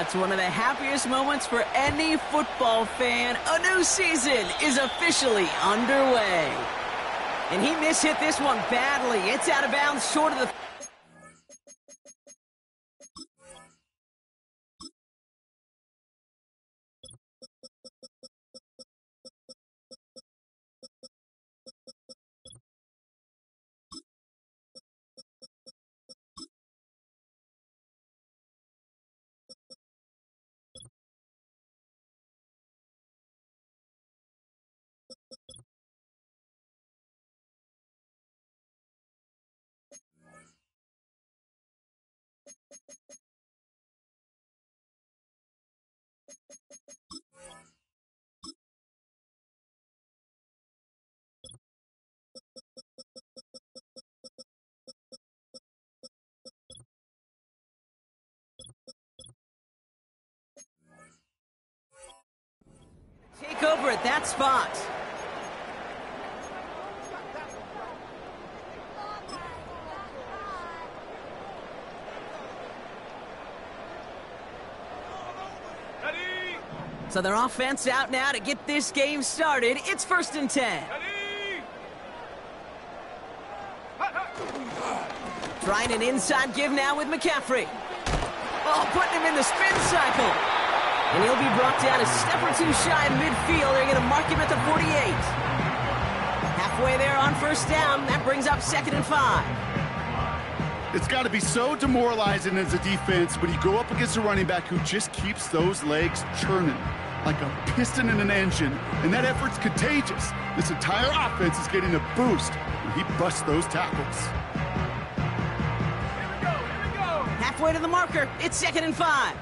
It's one of the happiest moments for any football fan. A new season is officially underway. And he mishit this one badly. It's out of bounds short of the... Take over at that spot. So their offense out now to get this game started. It's 1st and 10. Trying an inside give now with McCaffrey. Oh, putting him in the spin cycle. And he'll be brought down a step or two shy of midfield. They're going to mark him at the 48. Halfway there on 1st down. That brings up 2nd and 5. It's got to be so demoralizing as a defense when you go up against a running back who just keeps those legs churning like a piston in an engine, and that effort's contagious. This entire offense is getting a boost when he busts those tackles. Here we go. Halfway to the marker. It's 2nd and 5.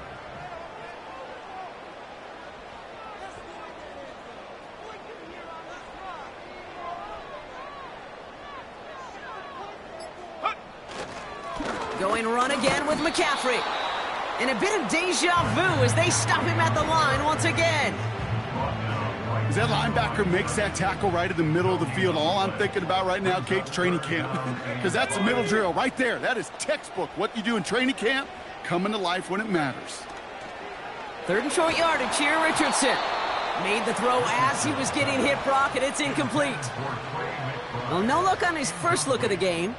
Going run again with McCaffrey. And a bit of deja vu as they stop him at the line once again. As that linebacker makes that tackle right in the middle of the field, all I'm thinking about right now, Kate's training camp. Because that's the middle drill right there. That is textbook. What you do in training camp, coming to life when it matters. 3rd and short yardage here, Richardson. Made the throw as he was getting hit, Brock, and it's incomplete. Well, no look on his first look of the game.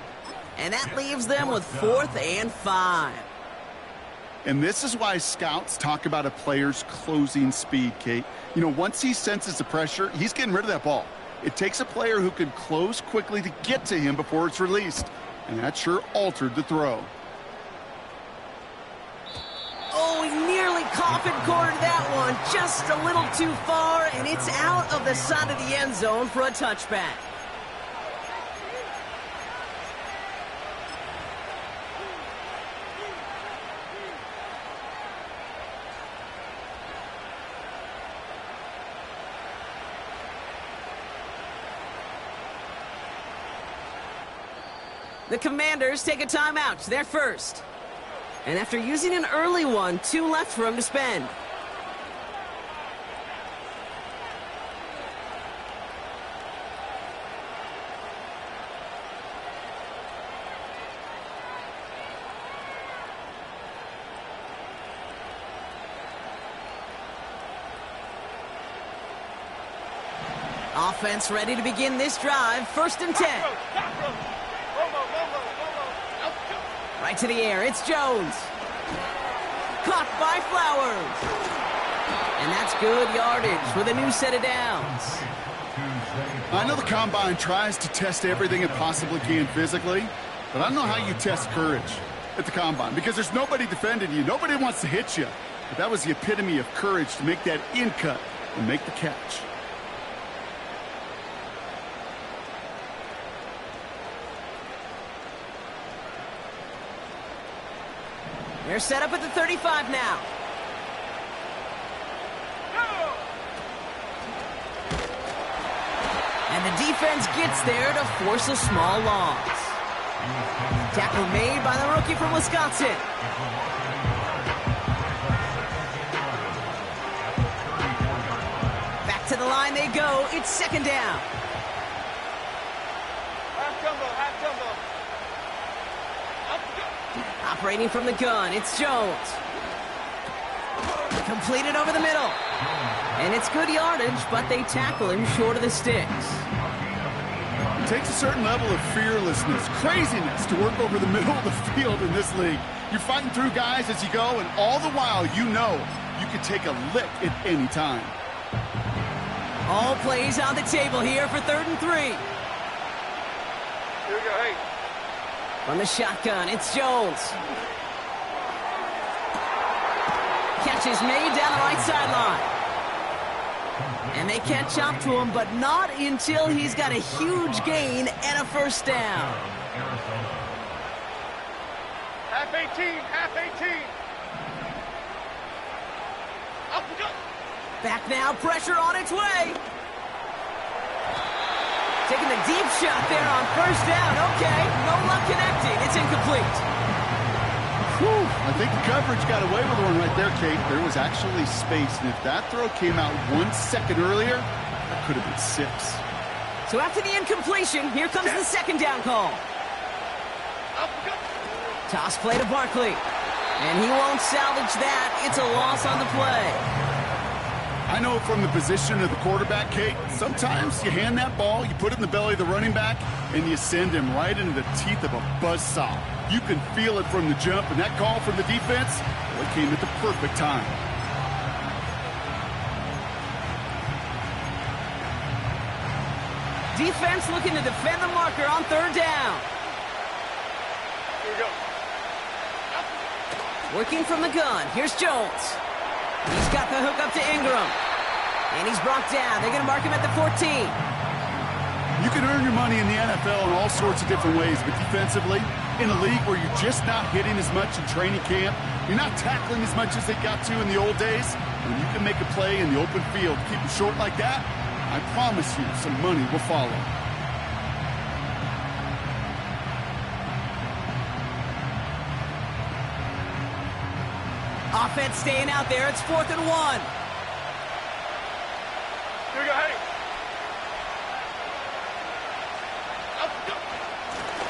And that leaves them with 4th and 5. And this is why scouts talk about a player's closing speed, Kate. You know, once he senses the pressure, he's getting rid of that ball. It takes a player who can close quickly to get to him before it's released. And that sure altered the throw. Oh, he nearly coffin cornered that one. Just a little too far, and it's out of the side of the end zone for a touchback. The Commanders take a timeout. They're first. And after using an early one, 2 left for him to spend. Offense ready to begin this drive. 1st and 10. Right to the air, it's Jones. Caught by Flowers. And that's good yardage with a new set of downs. I know the Combine tries to test everything it possibly can physically, but I don't know how you test courage at the Combine because there's nobody defending you. Nobody wants to hit you. But that was the epitome of courage to make that in cut and make the catch. They're set up at the 35 now. And the defense gets there to force a small loss. Tackle made by the rookie from Wisconsin. Back to the line they go. It's 2nd down. Operating from the gun, it's Jones. Completed over the middle. And it's good yardage, but they tackle him short of the sticks. It takes a certain level of fearlessness, craziness to work over the middle of the field in this league. You're fighting through guys as you go, and all the while you know you can take a lick at any time. All plays on the table here for 3rd and 3. Here we go, hey. From the shotgun, it's Jones. Catch is made down the right sideline. And they catch up to him, but not until he's got a huge gain and a first down. Half 18, half 18. Up we go. Back now, pressure on its way. Taking the deep shot there on first down. Okay, no luck connecting. It's incomplete. Whew, I think the coverage got away with one right there, Kate. There was actually space, and if that throw came out 1 second earlier, that could have been 6. So after the incompletion, here comes the 2nd down call. Up we go. Toss play to Barkley. And he won't salvage that. It's a loss on the play. I know from the position of the quarterback, Kate, sometimes you hand that ball, you put it in the belly of the running back, and you send him right into the teeth of a buzzsaw. You can feel it from the jump, and that call from the defense, well, it came at the perfect time. Defense looking to defend the marker on 3rd down. Here we go. Working from the gun. Here's Jones. He's got the hook up to Ingram. And he's brought down. They're going to mark him at the 14. You can earn your money in the NFL in all sorts of different ways, but defensively, in a league where you're just not hitting as much in training camp, you're not tackling as much as they got to in the old days, when you can make a play in the open field, keep it short like that, I promise you some money will follow. Offense staying out there. It's 4th and 1. Here we go, hey. Up we go.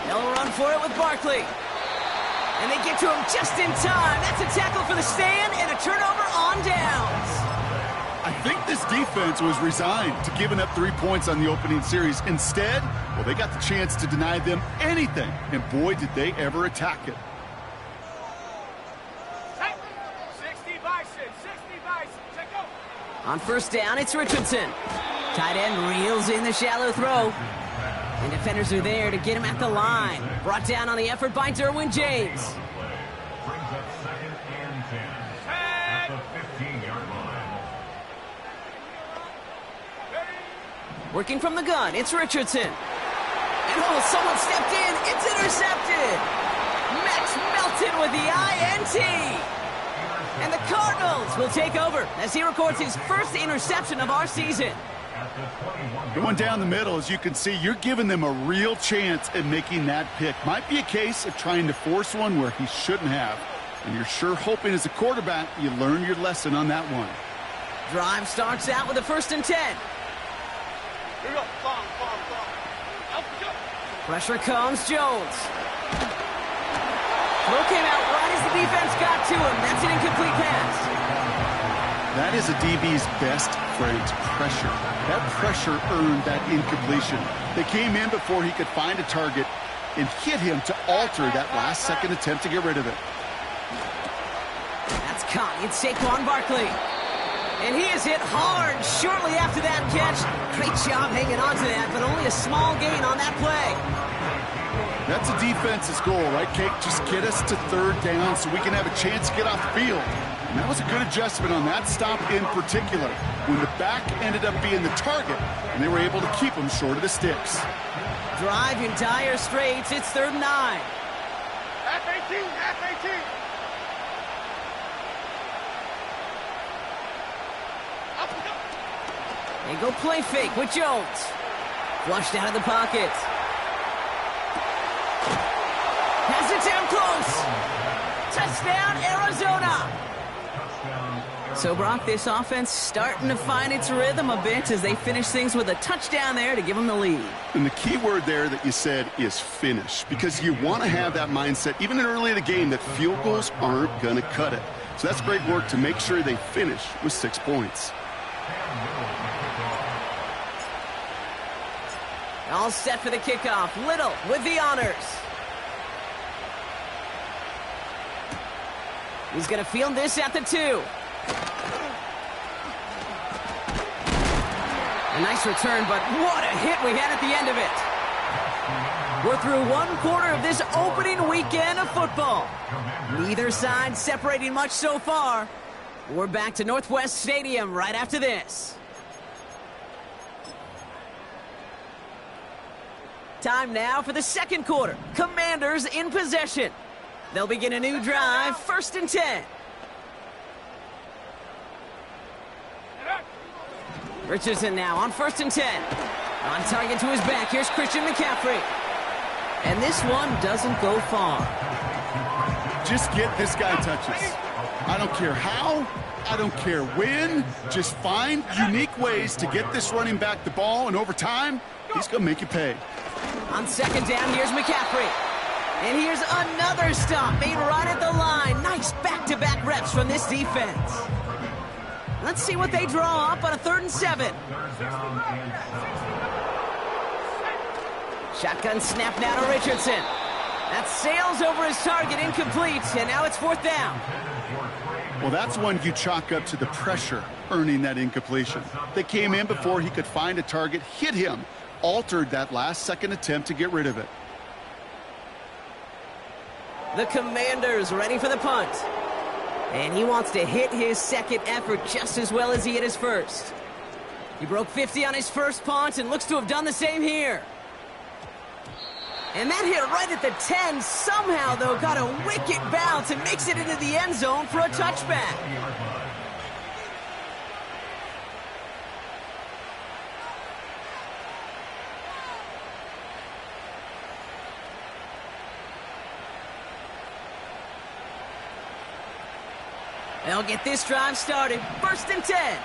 They'll run for it with Barkley. And they get to him just in time. That's a tackle for the stand and a turnover on downs. I think this defense was resigned to giving up 3 points on the opening series. Instead, well, they got the chance to deny them anything, and boy, did they ever attack it. Hey. 60 Bison, 60 Bison. Take go. On first down, it's Richardson. Tight end reels in the shallow throw. And defenders are there to get him at the line. Brought down on the effort by Derwin James. Brings up 2nd and 10 at the 15-yard line. Working from the gun, it's Richardson. And oh, someone stepped in. It's intercepted. Max Melton with the INT. And the Cardinals will take over as he records his first interception of our season. Going down the middle, as you can see, you're giving them a real chance at making that pick. Might be a case of trying to force one where he shouldn't have. And you're sure hoping as a quarterback you learn your lesson on that one. Drive starts out with a 1st and 10. Here we go. Bomb. Up we go. Pressure comes, Jones. Throw came out right as the defense got to him. That's an incomplete pass. That is a DB's best friend, pressure. That pressure earned that incompletion. They came in before he could find a target and hit him to alter that last-second attempt to get rid of it. That's caught. It's Saquon Barkley. And he is hit hard shortly after that catch. Great job hanging on to that, but only a small gain on that play. That's a defense's goal, right, Kate? Just get us to 3rd down so we can have a chance to get off the field. And that was a good adjustment on that stop in particular, when the back ended up being the target, and they were able to keep him short of the sticks. Drive in dire straits. It's 3rd and 9. Half 18, half 18. Up we go. They go play fake with Jones. Flushed out of the pocket. Has it down close. Touchdown, Arizona. So, Brock, this offense starting to find its rhythm a bit as they finish things with a touchdown there to give them the lead. And the key word there that you said is finish, because you want to have that mindset, even early in the game, that field goals aren't going to cut it. So that's great work to make sure they finish with 6 points. All set for the kickoff. Little with the honors. He's going to field this at the 2. A nice return, but what a hit we had at the end of it. We're through 1 quarter of this opening weekend of football. Neither side separating much so far. We're back to Northwest Stadium right after this. Time now for the second quarter. Commanders in possession. They'll begin a new drive, 1st and 10. Richardson now on 1st and 10. On target to his back, here's Christian McCaffrey. And this one doesn't go far. Just get this guy touches. I don't care how, I don't care when. Just find unique ways to get this running back the ball, and over time, he's going to make you pay. On 2nd down, here's McCaffrey. And here's another stop made right at the line. Nice back-to-back reps from this defense. Let's see what they draw up on a 3rd and 7. Shotgun snap now to Richardson. That sails over his target, incomplete, and now it's 4th down. Well, that's one you chalk up to the pressure earning that incompletion. They came in before he could find a target, hit him, altered that last-second attempt to get rid of it. The Commanders ready for the punt. And he wants to hit his second effort just as well as he hit his first. He broke 50 on his first punt and looks to have done the same here. And that hit right at the 10. Somehow, though, got a wicked bounce and makes it into the end zone for a touchback. They'll get this drive started. 1st and 10.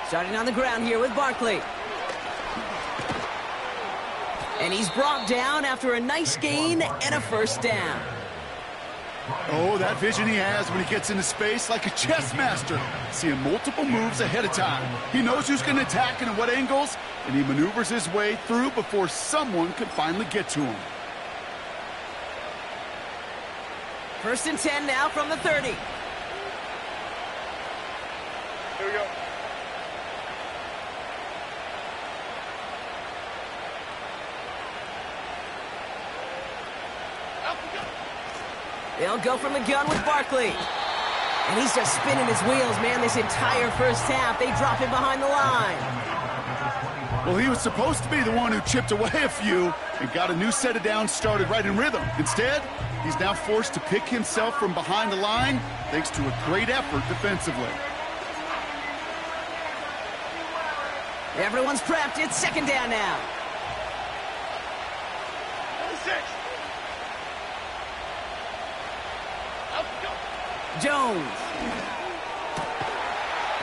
Starting on the ground here with Barkley. And he's brought down after a nice gain and a 1st down. Oh, that vision he has when he gets into space, like a chess master, seeing multiple moves ahead of time. He knows who's going to attack and at what angles, and he maneuvers his way through before someone can finally get to him. 1st and 10 now from the 30. Here we go. They'll go from the gun with Barkley. And he's just spinning his wheels, man, this entire first half. They drop him behind the line. Well, he was supposed to be the one who chipped away a few and got a new set of downs started right in rhythm. Instead, he's now forced to pick himself from behind the line thanks to a great effort defensively. Everyone's prepped. It's 2nd down now. 26. Jones.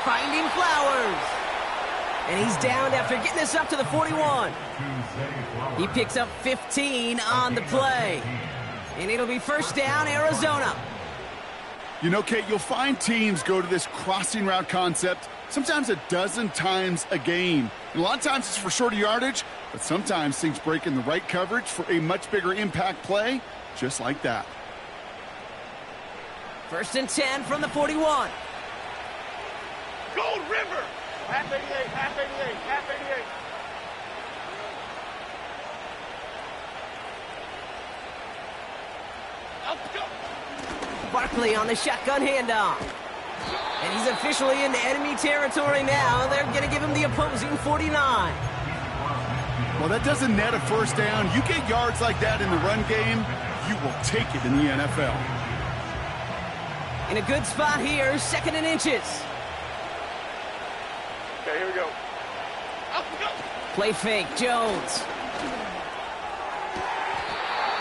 Finding Flowers. And he's downed after getting this up to the 41. He picks up 15 on the play. And it'll be 1st down, Arizona. You know, Kate, you'll find teams go to this crossing route concept sometimes a dozen times a game. And a lot of times it's for shorter yardage, but sometimes things break in the right coverage for a much bigger impact play, just like that. 1st and 10 from the 41. Gold River! Half 88, half 88, half 88. Let's go! Barkley on the shotgun handoff. And he's officially into enemy territory now. They're going to give him the opposing 49. Well, that doesn't net a 1st down. You get yards like that in the run game, you will take it in the NFL. In a good spot here, 2nd and inches. Okay, here we go. Up we go. Play fake, Jones.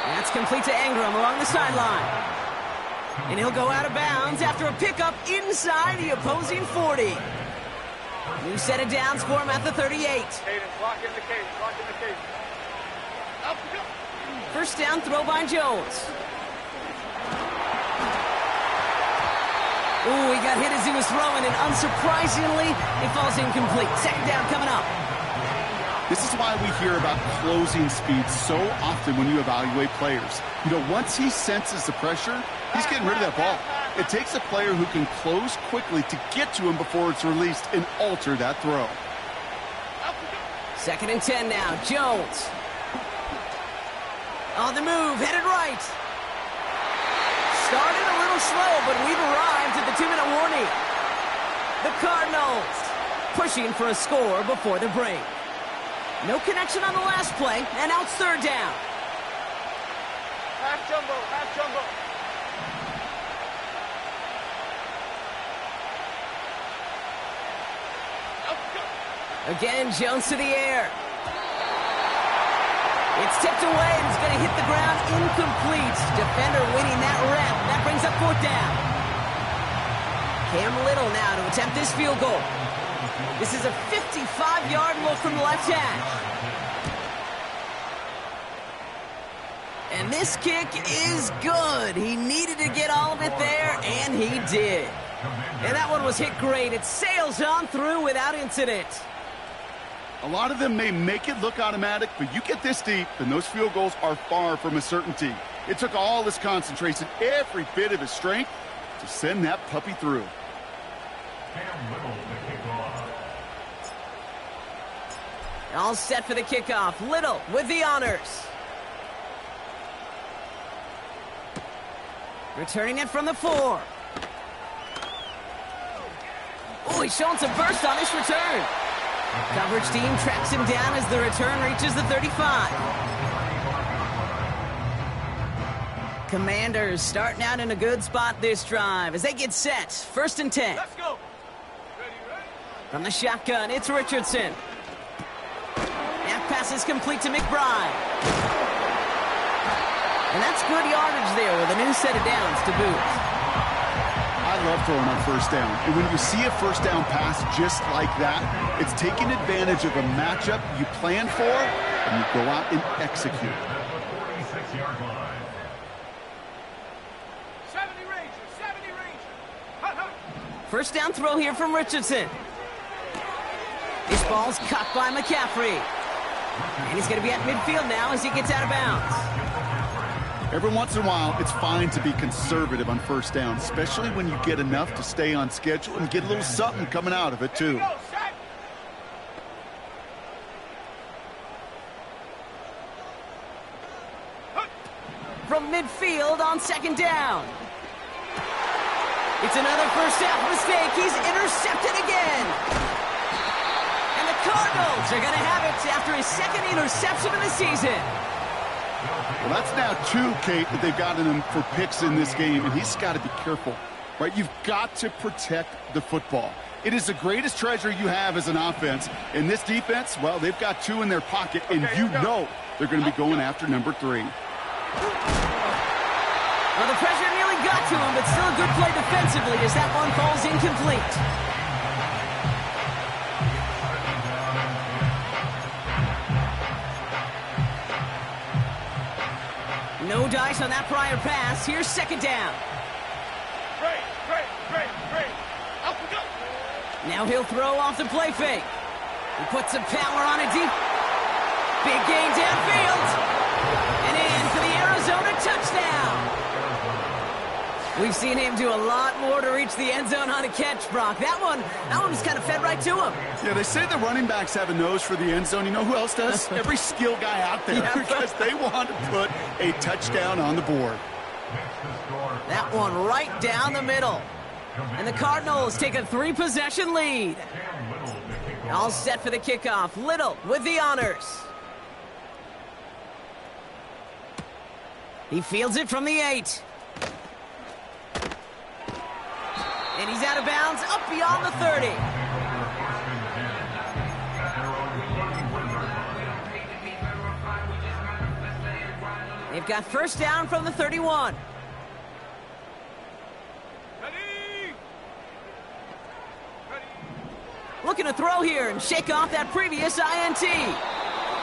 That's complete to Ingram along the sideline. And he'll go out of bounds after a pickup inside the opposing 40. New set of downs for him at the 38. Cadence, lock in the cadence, lock in the cadence. Up, go. First down throw by Jones. Ooh, he got hit as he was throwing, and unsurprisingly, it falls incomplete. Second down coming up. This is why we hear about closing speed so often when you evaluate players. You know, once he senses the pressure, he's getting rid of that ball. It takes a player who can close quickly to get to him before it's released and alter that throw. Second and 10 now. Jones. On the move, headed right. Started a little slow, but we've arrived at the 2-minute warning. The Cardinals pushing for a score before the break. No connection on the last play, and now it's third down. Half jumbo, half jumbo. Again, Jones to the air. It's tipped away, and it's going to hit the ground incomplete. Defender winning that rep. That brings up fourth down. Cam Little now to attempt this field goal. This is a 55-yard look from the left hash. And this kick is good. He needed to get all of it there, and he did. And that one was hit great. It sails on through without incident. A lot of them may make it look automatic, but you get this deep, and those field goals are far from a certainty. It took all his concentration, every bit of his strength, to send that puppy through. All set for the kickoff. Little with the honors. Returning it from the 4. Oh, he's showing some burst on his return. Coverage team tracks him down as the return reaches the 35. Commanders starting out in a good spot this drive as they get set. First and 10. Let's go. Ready, ready. From the shotgun, it's Richardson. That pass is complete to McBride. And that's good yardage there with a new set of downs to boot. I love throwing on first down. And when you see a first down pass just like that, it's taking advantage of a matchup you plan for, and you go out and execute. 46-yard line. 70 Rangers, 70 Rangers. Hut, hut. First down throw here from Richardson. This ball's cut by McCaffrey. And he's going to be at midfield now as he gets out of bounds. Every once in a while, it's fine to be conservative on first down, especially when you get enough to stay on schedule and get a little something coming out of it, too. Go, set. From midfield on second down. It's another first half mistake. He's intercepted again. And the Cardinals are going to have it after his second interception of the season. Well, that's now 2, Kate, that they've gotten him for picks in this game, and he's got to be careful, right? You've got to protect the football. It is the greatest treasure you have as an offense. In this defense, well, they've got 2 in their pocket, and you know they're going to be going after number 3. Well, the pressure nearly got to him, but still a good play defensively as that one falls incomplete. No dice on that prior pass. Here's second down. Great, great, great, great. Up we go. Now he'll throw off the play fake. He puts some power on it deep. Big gain downfield. And in for the Arizona touchdown. We've seen him do a lot more to reach the end zone on a catch, Brock. That one was kind of fed right to him. Yeah, they say the running backs have a nose for the end zone. You know who else does? Every skill guy out there, because they want to put a touchdown on the board. That one right down the middle. And the Cardinals take a 3-possession lead. All set for the kickoff. Little with the honors. He fields it from the 8. And he's out of bounds, up beyond the 30. They've got first down from the 31. Ready. Ready. looking to throw here and shake off that previous INT.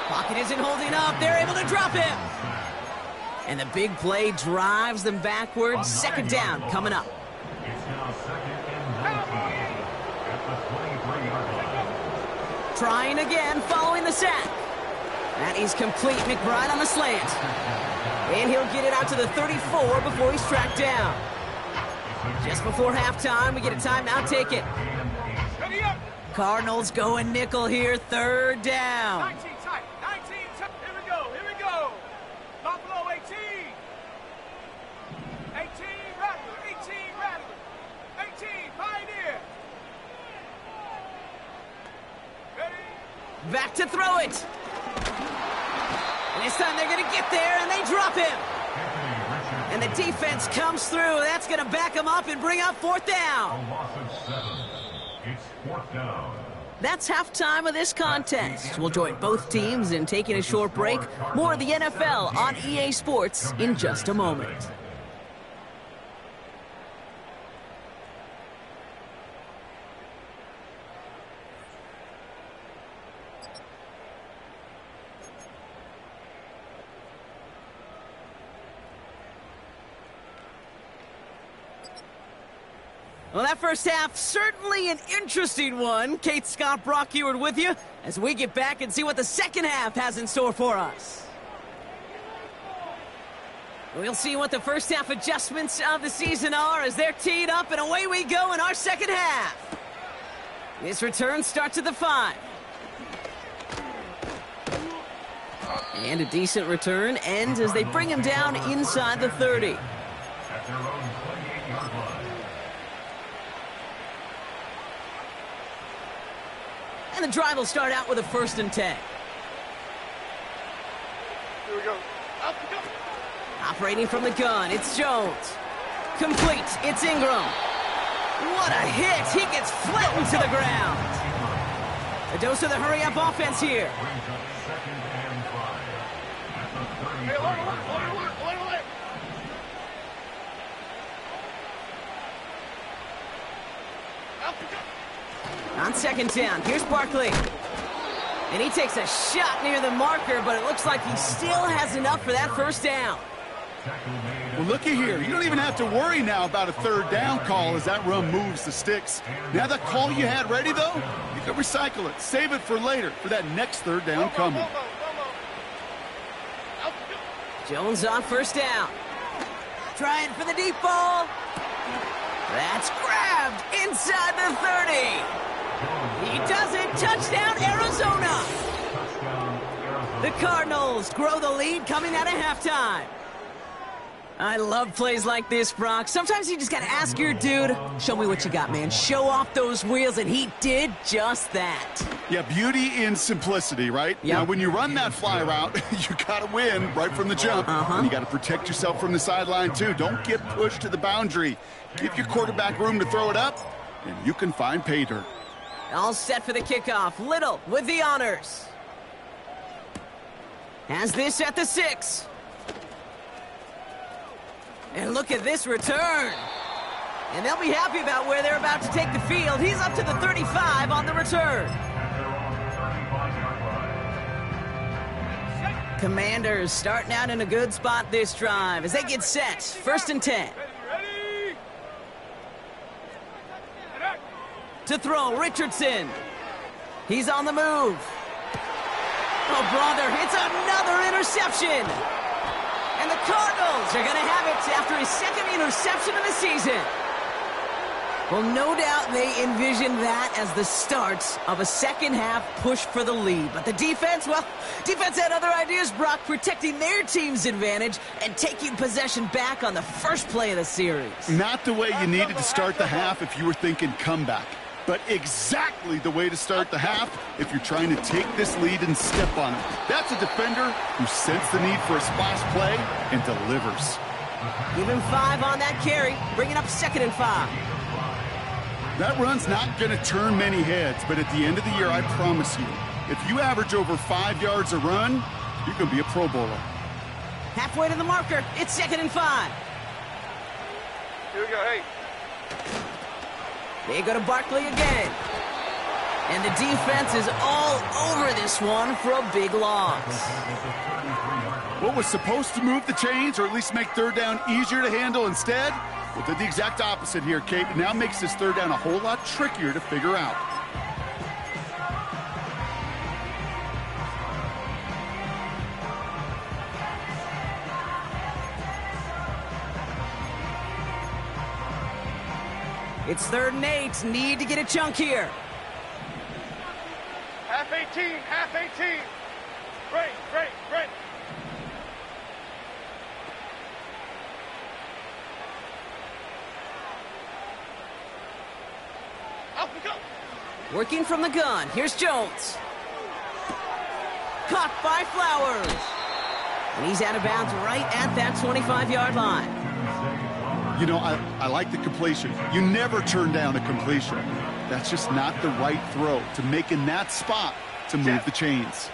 Pocket isn't holding up. They're able to drop him. And the big play drives them backwards. Second down coming up. It's now second and 19 at the 23-yard line. Trying again following the sack. That is complete. McBride on the slant. And he'll get it out to the 34 before he's tracked down. Just before halftime, we get a timeout. Take it. Cardinals going nickel here. Third down. 19 tight. 19 tight. Here we go. Here we go. Buffalo 18. 18 Rattler. 18 Rattler. 18 Pioneer. Ready? Back to throw it. And this time they're going to get there, and they drop him. And the defense comes through. That's going to back them up and bring up fourth down. A loss of 7. It's fourth down. That's halftime of this contest. We'll join both teams in taking a short break. More of the NFL on EA Sports in just a moment. Well, that first half, certainly an interesting one. Kate Scott, Brock Eward with you as we get back and see what the second half has in store for us. We'll see what the first half adjustments of the season are as they're teed up, and away we go in our second half. This return starts at the 5. And a decent return ends as they bring him down inside the 30. At their own 28-yard line. And the drive will start out with a 1st and 10. Here we go. Up we go. Operating from the gun, it's Jones. Complete, it's Ingram. What a hit! He gets flattened to the ground. A dose of the hurry-up offense here. Brings up second and 5 at the Hey, 33-yard hold line. Up we go. On second down, here's Barkley. And he takes a shot near the marker, but it looks like he still has enough for that first down. Well, looky here. You don't even have to worry now about a third down call as that run moves the sticks. Now that call you had ready, though, you can recycle it. Save it for later for that next third down coming. Jones on first down. Trying for the deep ball. That's grabbed inside the 30. He does it. Touchdown, Arizona. The Cardinals grow the lead coming out of halftime. I love plays like this, Brock. Sometimes you just got to ask your dude, show me what you got, man. Show off those wheels, and he did just that. Yeah, beauty in simplicity, right? Yep. Now, when you run that fly route, you got to win right from the jump. And you got to protect yourself from the sideline, too. Don't get pushed to the boundary. Give your quarterback room to throw it up, and you can find pay dirt. All set for the kickoff. Little with the honors. Has this at the 6. And look at this return. And they'll be happy about where they're about to take the field. He's up to the 35 on the return. Commanders starting out in a good spot this drive as they get set. 1st and 10. Ready? To throw, Richardson. He's on the move. Oh, brother, it's another interception. And the Cardinals are going to have it after his second interception of the season. Well, no doubt they envisioned that as the start of a second half push for the lead. But the defense, well, defense had other ideas, Brock, protecting their team's advantage and taking possession back on the first play of the series. Not the way you needed to start the half if you were thinking comeback, but exactly the way to start the half if you're trying to take this lead and step on it. That's a defender who sensed the need for a splash play and delivers. Even 5 on that carry, bringing up 2nd and 5. That run's not going to turn many heads, but at the end of the year, I promise you, if you average over 5 yards a run, you're going to be a Pro Bowler. Halfway to the marker, it's 2nd and 5. Here we go, hey. They go to Barkley again. And the defense is all over this one for a big loss. What was supposed to move the chains, or at least make third down easier to handle instead? Well, did the exact opposite here, Kate. It now makes this third down a whole lot trickier to figure out. It's 3rd and 8. Need to get a chunk here. Half 18, half 18. Great, great, great. Out we go. Working from the gun. Here's Jones. Caught by Flowers. And he's out of bounds right at that 25-yard line. You know, I like the completion. You never turn down a completion. That's just not the right throw to make in that spot to move the chains.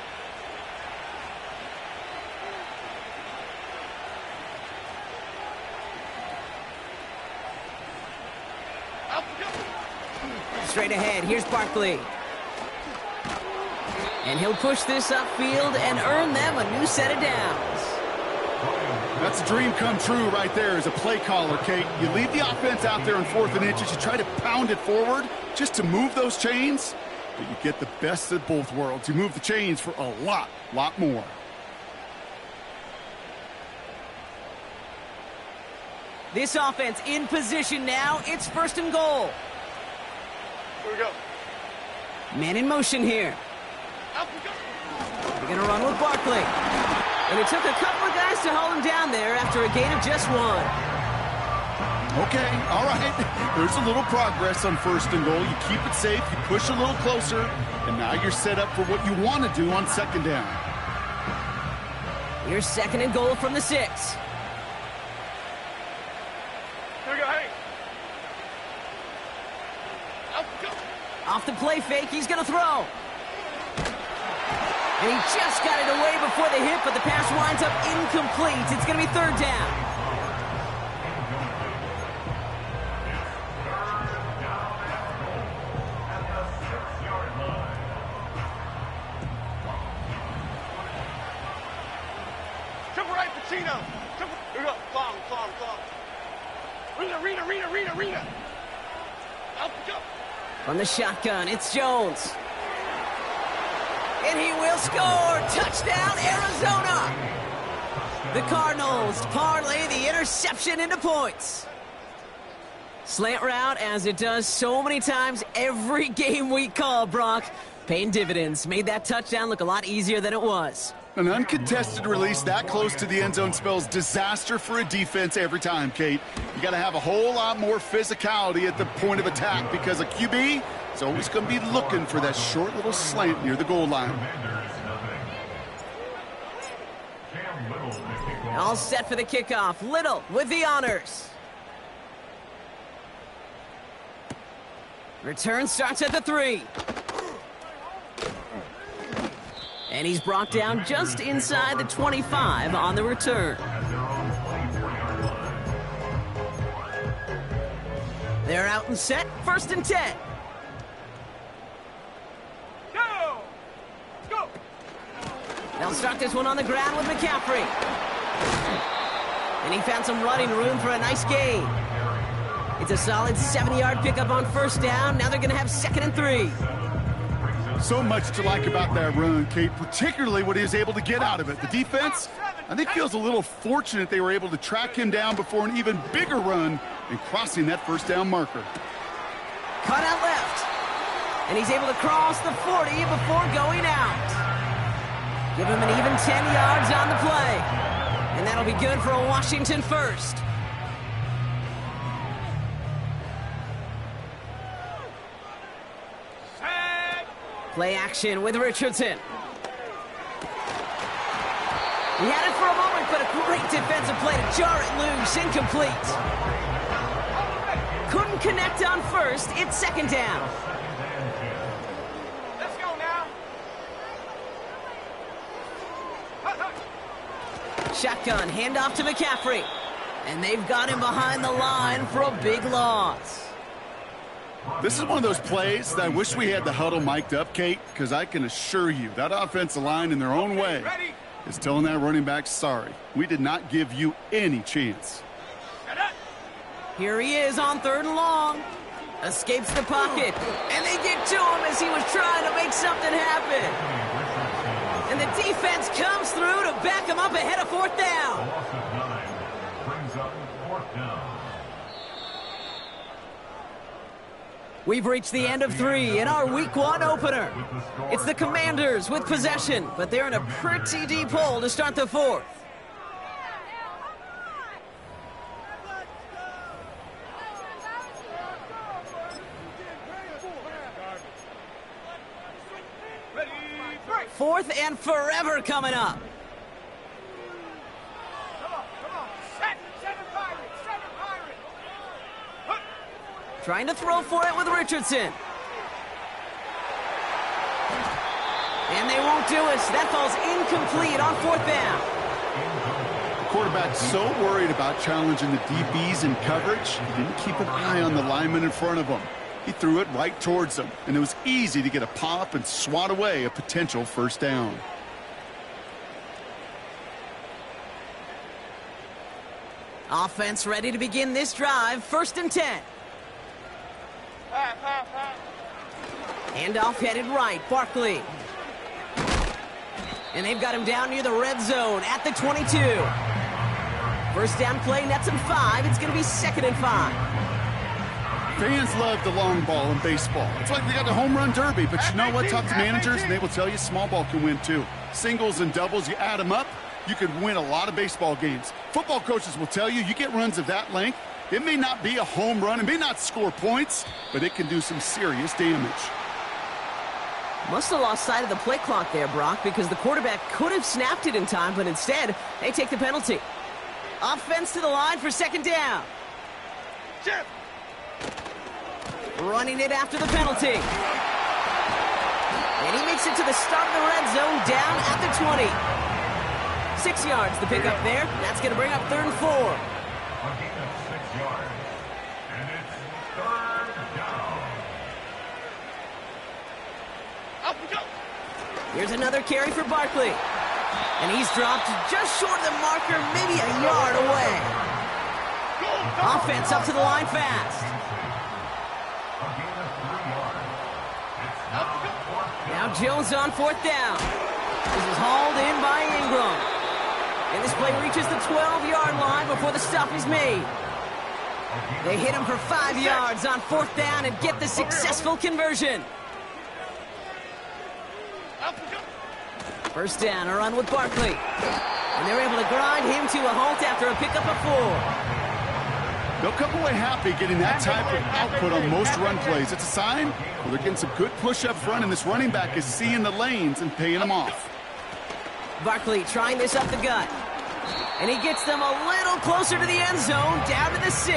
Straight ahead, here's Barkley. And he'll push this upfield and earn them a new set of downs. That's a dream come true right there as a play caller, Kate. You leave the offense out there on 4th and inches. You try to pound it forward just to move those chains, but you get the best of both worlds. You move the chains for a lot more. This offense in position now. It's 1st and goal. Here we go. Man in motion here. Out we go. They're going to run with Barkley. And it took a couple of guys to hold him down there after a gain of just 1. Okay, all right. There's a little progress on 1st and goal. You keep it safe, you push a little closer, and now you're set up for what you want to do on 2nd down. Here's 2nd and goal from the 6. Here we go, hey. Out we go. Off the play fake, he's going to throw. And he just got it away before the hit, but the pass winds up incomplete. It's going to be 3rd down. Triple right, Pacino. Triple. Here we go. Clown. Rita. Out we go. From the shotgun, it's Jones. And he will score! Touchdown, Arizona! The Cardinals parlay the interception into points. Slant route, as it does so many times every game we call, Brock. Paying dividends. Made that touchdown look a lot easier than it was. An uncontested release that close to the end zone spells disaster for a defense every time, Kate. You got to have a whole lot more physicality at the point of attack because a QB is always going to be looking for that short little slant near the goal line. All set for the kickoff. Little with the honors. Return starts at the 3. And he's brought down just inside the 25 on the return. They're out and set. 1st and 10. Go! Go! They'll start this one on the ground with McCaffrey. And he found some running room for a nice gain. It's a solid 70-yard pickup on 1st down. Now they're going to have 2nd and 3. So much to like about that run, Kate, particularly what he was able to get out of it. The defense, I think, feels a little fortunate they were able to track him down before an even bigger run and crossing that 1st down marker. Cut out left. And he's able to cross the 40 before going out. Give him an even 10 yards on the play. And that'll be good for a Washington 1st. Play action with Richardson. He had it for a moment, but a great defensive play to jar it loose. Incomplete. Couldn't connect on 1st. It's 2nd down. Let's go now. Shotgun, handoff to McCaffrey. And they've got him behind the line for a big loss. This is one of those plays that I wish we had the huddle mic'd up, Kate, because I can assure you that offensive line in their own way is telling that running back, sorry, we did not give you any chance. Here he is on 3rd and long. Escapes the pocket, and they get to him as he was trying to make something happen. And the defense comes through to back him up ahead of 4th down. Loss of 9 brings up 4th down. We've reached the end of 3 in our Week 1 opener. It's the Commanders with possession, but they're in a pretty deep hole to start the 4th. Fourth and forever coming up. Trying to throw for it with Richardson. And they won't do it. That falls incomplete on 4th down. The quarterback's so worried about challenging the DBs in coverage, he didn't keep an eye on the lineman in front of him. He threw it right towards them, and it was easy to get a pop and swat away a potential 1st down. Offense ready to begin this drive. 1st and 10. Handoff headed right. Barkley. And they've got him down near the red zone at the 22. 1st down play nets him 5. It's going to be 2nd and 5. Fans love the long ball in baseball. It's like we got the home run derby, but you know what? Talk to managers, and they will tell you small ball can win too. Singles and doubles, you add them up, you could win a lot of baseball games. Football coaches will tell you, you get runs of that length, it may not be a home run, it may not score points, but it can do some serious damage. Must have lost sight of the play clock there, Brock, because the quarterback could have snapped it in time, but instead, they take the penalty. Offense to the line for 2nd down. Jeff. Running it after the penalty. And he makes it to the start of the red zone down at the 20. 6 yards the pickup there. That's going to bring up 3rd and 4. A gain of 6 yards. And it's 3rd down. Up we go. Here's another carry for Barkley. And he's dropped just short of the marker, maybe a yard away. Offense up to the line fast. Now Jones on 4th down. This is hauled in by Ingram. And this play reaches the 12-yard line before the stop is made. They hit him for 5 yards on 4th down and get the successful conversion. 1st down, a run with Barkley. And they're able to grind him to a halt after a pickup of 4. They'll come away happy getting that type of output on most run plays. It's a sign well, they're getting some good push up front, and this running back is seeing the lanes and paying them off. Barkley trying this up the gut. And he gets them a little closer to the end zone, down to the 6.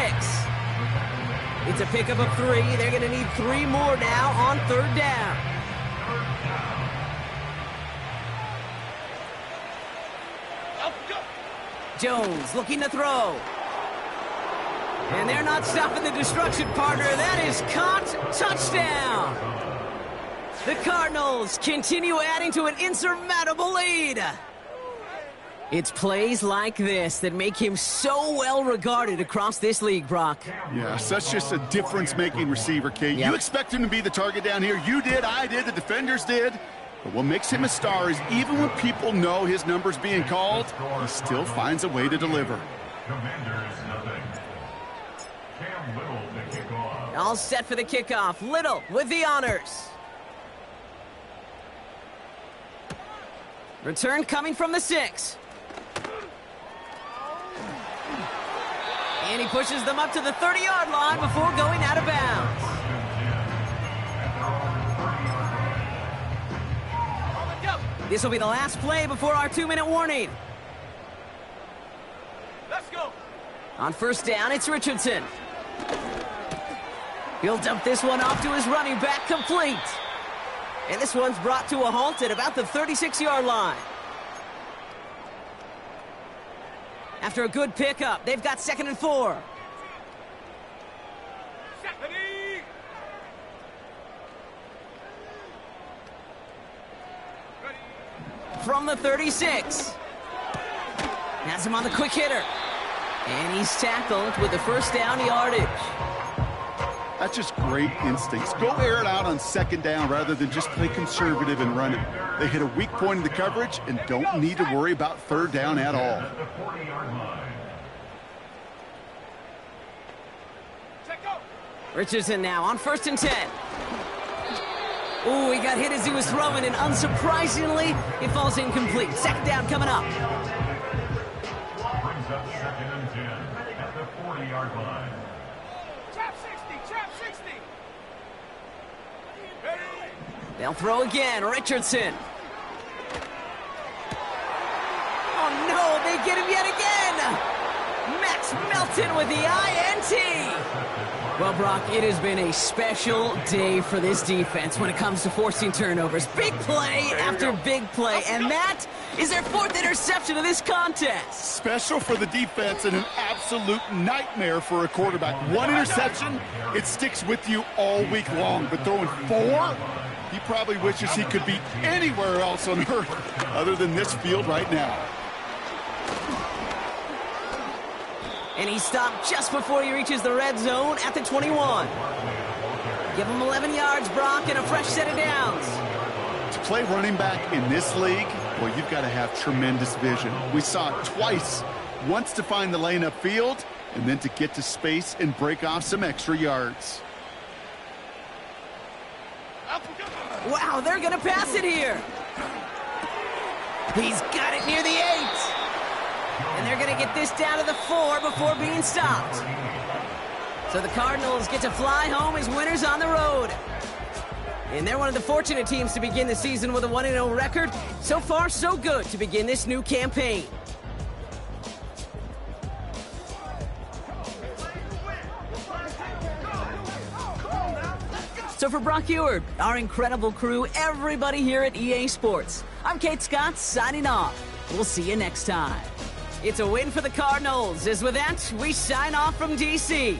It's a pickup of 3. They're going to need 3 more now on 3rd down. Jones looking to throw. And they're not stopping the destruction, partner. That is caught. Touchdown. The Cardinals continue adding to an insurmountable lead. It's plays like this that make him so well regarded across this league, Brock. Yeah, such just a difference-making receiver, Kate. Yep. You expect him to be the target down here. You did, I did, the defenders did. But what makes him a star is even when people know his number's being called, he still finds a way to deliver. Commanders nothing. Cam Little to kick off. All set for the kickoff. Little with the honors. Return coming from the 6. And he pushes them up to the 30-yard line before going out of bounds. This will be the last play before our 2-minute warning. Let's go. On 1st down, it's Richardson. He'll dump this one off to his running back, complete. And this one's brought to a halt at about the 36-yard line. After a good pickup, they've got 2nd and 4. from the 36. Has him on the quick hitter. And he's tackled with the first down yardage. That's just great instincts. Go air it out on second down rather than just play conservative and run it. They hit a weak point in the coverage and don't need to worry about third down at all. Richardson now on 1st and 10. Ooh, he got hit as he was throwing, and unsurprisingly, it falls incomplete. Second down coming up. Brings up 2nd and 10 at the 40-yard line. Trap 60, trap 60. They'll throw again, Richardson. Oh no, they get him yet again! Max Melton with the INT! Well, Brock, it has been a special day for this defense when it comes to forcing turnovers. Big play after big play, and that is their 4th interception of this contest. Special for the defense and an absolute nightmare for a quarterback. 1 interception, it sticks with you all week long, but throwing 4? He probably wishes he could be anywhere else on earth other than this field right now. And he stopped just before he reaches the red zone at the 21. Give him 11 yards, Brock, and a fresh set of downs. To play running back in this league, well, you've got to have tremendous vision. We saw it twice. Once to find the lane upfield, and then to get to space and break off some extra yards. Wow, they're going to pass it here. He's got it near the 8. And they're going to get this down to the 4 before being stopped. So the Cardinals get to fly home as winners on the road. And they're one of the fortunate teams to begin the season with a 1-0 record. So far, so good to begin this new campaign. So for Brock Huard, our incredible crew, everybody here at EA Sports, I'm Kate Scott signing off. We'll see you next time. It's a win for the Cardinals, as with that, we sign off from D.C.